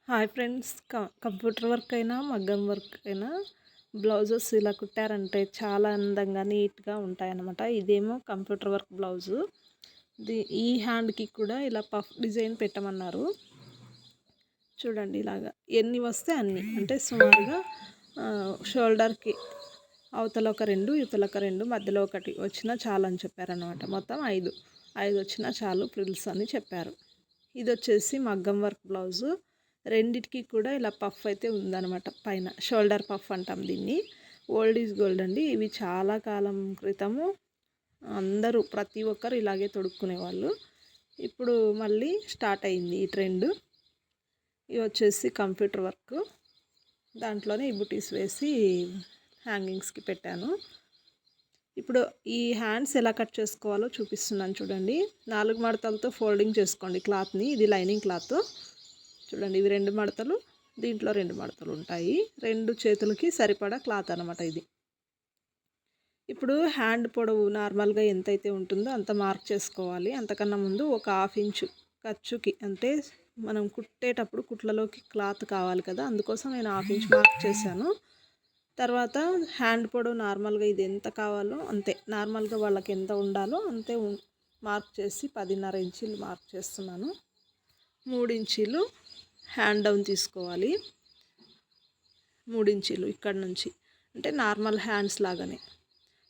Hi friends, computer work అయినా మగ్గం work అయినా బ్లౌజెస్ ఇలా కుట్టారంటే చాలా అందంగా నీట్గా ఉంటాయన్నమాట. ఇదేమో కంప్యూటర్ వర్క్ బ్లౌజు. ఈ హ్యాండ్కి కూడా ఇలా పఫ్ డిజైన్ పెట్టమన్నారు. చూడండి, ఇలాగా ఎన్ని వస్తే అన్ని, అంటే సుమారుగా షోల్డర్కి అవతల ఒక 2, ఇవతల ఒక 2, మధ్యలో ఒకటి వచ్చినా చాలు అని చెప్పారనమాట. మొత్తం 5 వచ్చినా చాలు ఫ్రిల్స్ అని చెప్పారు. ఇది వచ్చేసి మగ్గం వర్క్ బ్లౌజు. రెండిటికి కూడా ఇలా పఫ్ అయితే ఉందన్నమాట. పైన షోల్డర్ పఫ్ అంటాం దీన్ని. ఓల్డ్ ఈజ్ గోల్డ్ అండి. ఇవి చాలా కాలం క్రితము అందరూ ప్రతి ఒక్కరు ఇలాగే తొడుక్కునేవాళ్ళు. ఇప్పుడు మళ్ళీ స్టార్ట్ అయింది ఈ ట్రెండ్. ఇవి వచ్చేసి కంప్యూటర్ వర్క్. దాంట్లోనే ఈ బుటీస్ వేసి హ్యాంగింగ్స్కి పెట్టాను. ఇప్పుడు ఈ హ్యాండ్స్ ఎలా కట్ చేసుకోవాలో చూపిస్తున్నాను చూడండి. 4 మడతలతో ఫోల్డింగ్ చేసుకోండి క్లాత్ని. ఇది లైనింగ్ క్లాత్. చూడండి, ఇవి 2 మడతలు, దీంట్లో 2 మడతలు ఉంటాయి. 2 చేతులకి సరిపడా క్లాత్ అనమాట ఇది. ఇప్పుడు హ్యాండ్ పొడవు నార్మల్గా ఎంతైతే ఉంటుందో అంత మార్క్ చేసుకోవాలి. అంతకన్నా ముందు ఒక 1/2 ఇంచు ఖర్చుకి, అంటే మనం కుట్టేటప్పుడు కుట్లలోకి క్లాత్ కావాలి కదా, అందుకోసం నేను 1/2 ఇంచ్ మార్క్ చేశాను. తర్వాత హ్యాండ్ పొడవు నార్మల్గా ఇది ఎంత కావాలో అంతే, నార్మల్గా వాళ్ళకి ఎంత ఉండాలో అంతే మార్క్ చేసి 10.5 ఇంచీలు మార్క్ చేస్తున్నాను. 3 ఇంచీలు హ్యాండ్ డౌన్ తీసుకోవాలి. 3 ఇంచీలు ఇక్కడ నుంచి, అంటే నార్మల్ హ్యాండ్స్ లాగానే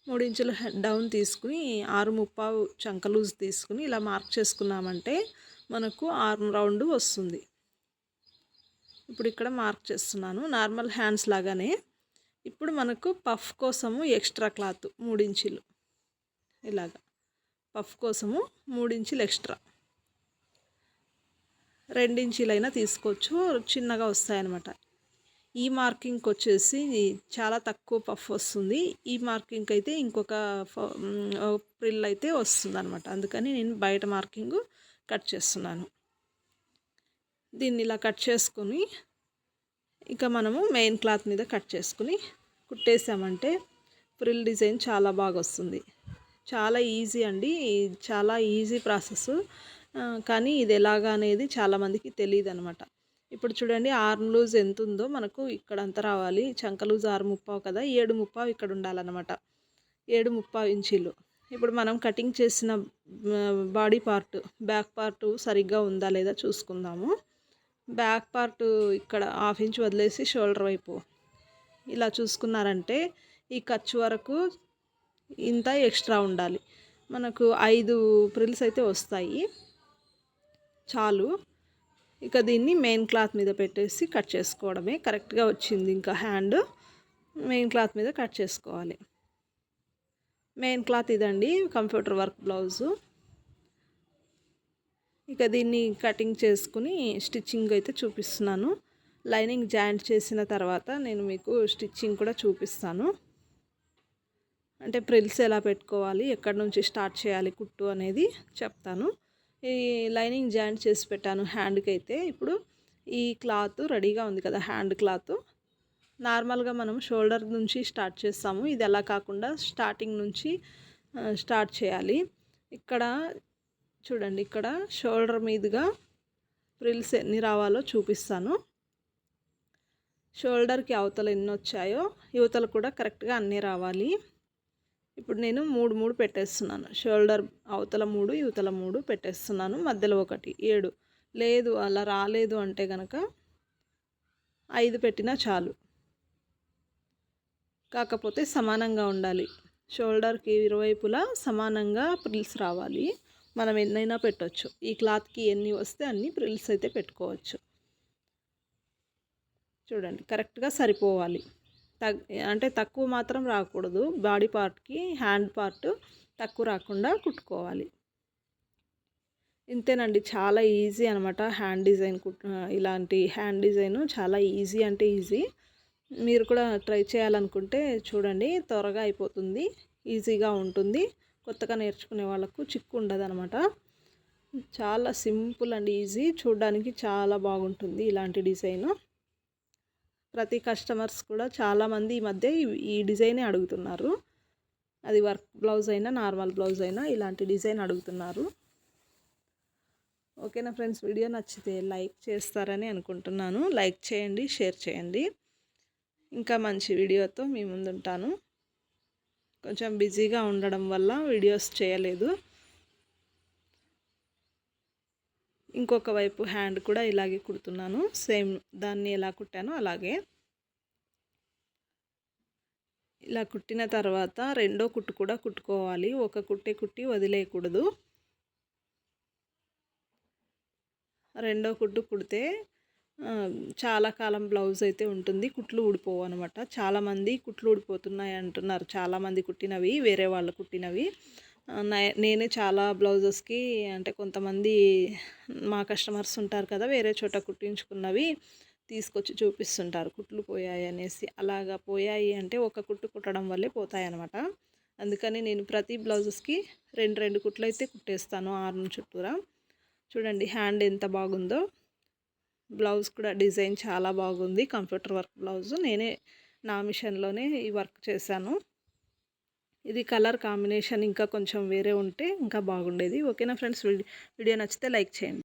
3 ఇంచులు డౌన్ తీసుకుని 6.25 చంక లూజ్ తీసుకుని ఇలా మార్క్ చేసుకున్నామంటే మనకు ఆర్మ్ రౌండ్ వస్తుంది. ఇప్పుడు ఇక్కడ మార్క్ చేస్తున్నాను నార్మల్ హ్యాండ్స్ లాగానే. ఇప్పుడు మనకు పఫ్ కోసము ఎక్స్ట్రా క్లాత్ 3 ఇంచీలు, ఇలాగా పఫ్ కోసము 3 ఇంచీలు ఎక్స్ట్రా. 2 ఇంచీలైనా తీసుకోవచ్చు, చిన్నగా వస్తాయన్నమాట. ఈ మార్కింగ్కి వచ్చేసి చాలా తక్కువ పఫ్ వస్తుంది. ఈ మార్కింగ్కి అయితే ఇంకొక ప్రిల్ అయితే వస్తుంది అనమాట. అందుకని నేను బయట మార్కింగ్ కట్ చేస్తున్నాను. దీన్ని ఇలా కట్ చేసుకొని ఇక మనము మెయిన్ క్లాత్ మీద కట్ చేసుకుని కుట్టేసామంటే ఫ్రిల్ డిజైన్ చాలా బాగా వస్తుంది. చాలా ఈజీ అండి, చాలా ఈజీ ప్రాసెస్. కానీ ఇది ఎలాగా అనేది చాలామందికి తెలియదు అనమాట. ఇప్పుడు చూడండి, ఆర్మ్ లూజ్ ఎంత ఉందో మనకు ఇక్కడ అంతా రావాలి. చంక లూజ్ 6.25 కదా, 7.25 ఇక్కడ ఉండాలన్నమాట. 7.25 ఇంచీలు. ఇప్పుడు మనం కటింగ్ చేసిన బాడీ పార్ట్, బ్యాక్ పార్ట్ సరిగ్గా ఉందా లేదా చూసుకుందాము. బ్యాక్ పార్ట్ ఇక్కడ 1/2 ఇంచ్ వదిలేసి షోల్డర్ వైపు ఇలా చూసుకున్నారంటే ఈ ఖర్చు వరకు ఇంత ఎక్స్ట్రా ఉండాలి. మనకు 5 ప్రిల్స్ అయితే వస్తాయి, చాలు. ఇక దీన్ని మెయిన్ క్లాత్ మీద పెట్టేసి కట్ చేసుకోవడమే. కరెక్ట్గా వచ్చింది. ఇంకా హ్యాండ్ మెయిన్ క్లాత్ మీద కట్ చేసుకోవాలి. మెయిన్ క్లాత్ ఇదండి, కంప్యూటర్ వర్క్ బ్లౌజు. ఇక దీన్ని కటింగ్ చేసుకుని స్టిచ్చింగ్ అయితే చూపిస్తున్నాను. లైనింగ్ జాయింట్ చేసిన తర్వాత నేను మీకు స్టిచ్చింగ్ కూడా చూపిస్తాను. అంటే ప్రిల్స్ ఎలా పెట్టుకోవాలి, ఎక్కడి నుంచి స్టార్ట్ చేయాలి కుట్టు అనేది చెప్తాను. ఈ లైనింగ్ జాయింట్ చేసి పెట్టాను హ్యాండ్కి అయితే. ఇప్పుడు ఈ క్లాత్ రెడీగా ఉంది కదా, హ్యాండ్ క్లాత్. నార్మల్గా మనం షోల్డర్ నుంచి స్టార్ట్ చేస్తాము, ఇది అలా కాకుండా స్టార్టింగ్ నుంచి స్టార్ట్ చేయాలి. ఇక్కడ చూడండి, ఇక్కడ షోల్డర్ మీదుగా ఫ్రిల్స్ ఎన్ని రావాలో చూపిస్తాను. షోల్డర్కి అవతల ఎన్ని వచ్చాయో యువతలు కూడా కరెక్ట్గా అన్నీ రావాలి. ఇప్పుడు నేను 3 పెట్టేస్తున్నాను. షోల్డర్ అవతల 3, యువతల 3 పెట్టేస్తున్నాను. మధ్యలో 1, 7. లేదు అలా రాలేదు అంటే కనుక 5 పెట్టినా చాలు. కాకపోతే సమానంగా ఉండాలి. షోల్డర్కి ఇరువైపులా సమానంగా ప్రిల్స్ రావాలి. మనం ఎన్నైనా పెట్టవచ్చు. ఈ క్లాత్కి ఎన్ని వస్తే అన్ని ప్రిల్స్ అయితే పెట్టుకోవచ్చు. చూడండి, కరెక్ట్గా సరిపోవాలి. అంటే తక్కువ మాత్రం రాకూడదు. బాడీ పార్ట్కి హ్యాండ్ పార్ట్ తక్కువ రాకుండా కుట్టుకోవాలి. ఇంతేనండి, చాలా ఈజీ అనమాట హ్యాండ్ డిజైన్. ఇలాంటి హ్యాండ్ డిజైన్ చాలా ఈజీ అంటే ఈజీ. మీరు కూడా ట్రై చేయాలనుకుంటే చూడండి, త్వరగా అయిపోతుంది, ఈజీగా ఉంటుంది. కొత్తగా నేర్చుకునే వాళ్ళకు చిక్కు ఉండదు అనమాట. చాలా సింపుల్ అండ్ ఈజీ. చూడడానికి చాలా బాగుంటుంది ఇలాంటి డిజైను. ప్రతి కస్టమర్స్ కూడా చాలామంది ఈ మధ్య ఈ డిజైనే అడుగుతున్నారు. అది వర్క్ బ్లౌజ్ అయినా నార్మల్ బ్లౌజ్ అయినా ఇలాంటి డిజైన్ అడుగుతున్నారు. ఓకేనా ఫ్రెండ్స్, వీడియో నచ్చితే లైక్ చేస్తారని అనుకుంటున్నాను. లైక్ చేయండి, షేర్ చేయండి. ఇంకా మంచి వీడియోతో మీ ముందుంటాను. కొంచెం బిజీగా ఉండడం వల్ల వీడియోస్ చేయలేదు. ఇంకొక వైపు హ్యాండ్ కూడా ఇలాగే కుడుతున్నాను. సేమ్ దాన్ని ఎలా కుట్టానో అలాగే. ఇలా కుట్టిన తర్వాత రెండో కుట్టు కూడా కుట్టుకోవాలి. ఒక కుట్టే కుట్టి వదిలేయకూడదు. రెండో కుట్టు కుడితే చాలా కాలం బ్లౌజ్ అయితే ఉంటుంది. కుట్లు ఊడిపోవు అనమాట. చాలామంది కుట్లు ఊడిపోతున్నాయి అంటున్నారు. చాలామంది కుట్టినవి, వేరే వాళ్ళు కుట్టినవి. నేనే చాలా బ్లౌజెస్కి అంటే కొంతమంది మా కస్టమర్స్ ఉంటారు కదా, వేరే చోట కుట్టించుకున్నవి తీసుకొచ్చి చూపిస్తుంటారు కుట్లు పోయాయి అనేసి. అలాగా పోయాయి అంటే ఒక కుట్టు కుట్టడం వల్లే పోతాయి అనమాట. అందుకని నేను ప్రతి బ్లౌజెస్కి రెండు కుట్లు అయితే కుట్టేస్తాను ఆర్మ్ చుట్టూరా. చూడండి హ్యాండ్ ఎంత బాగుందో. బ్లౌజ్ కూడా డిజైన్ చాలా బాగుంది. Computer work blouse. నేనే నా మిషన్లోనే ఈ వర్క్ చేశాను. ఇది కలర్ కాంబినేషన్ ఇంకా కొంచెం వేరే ఉంటే ఇంకా బాగుండేది. ఓకేనా ఫ్రెండ్స్, వీడియో నచ్చితే లైక్ చేయండి.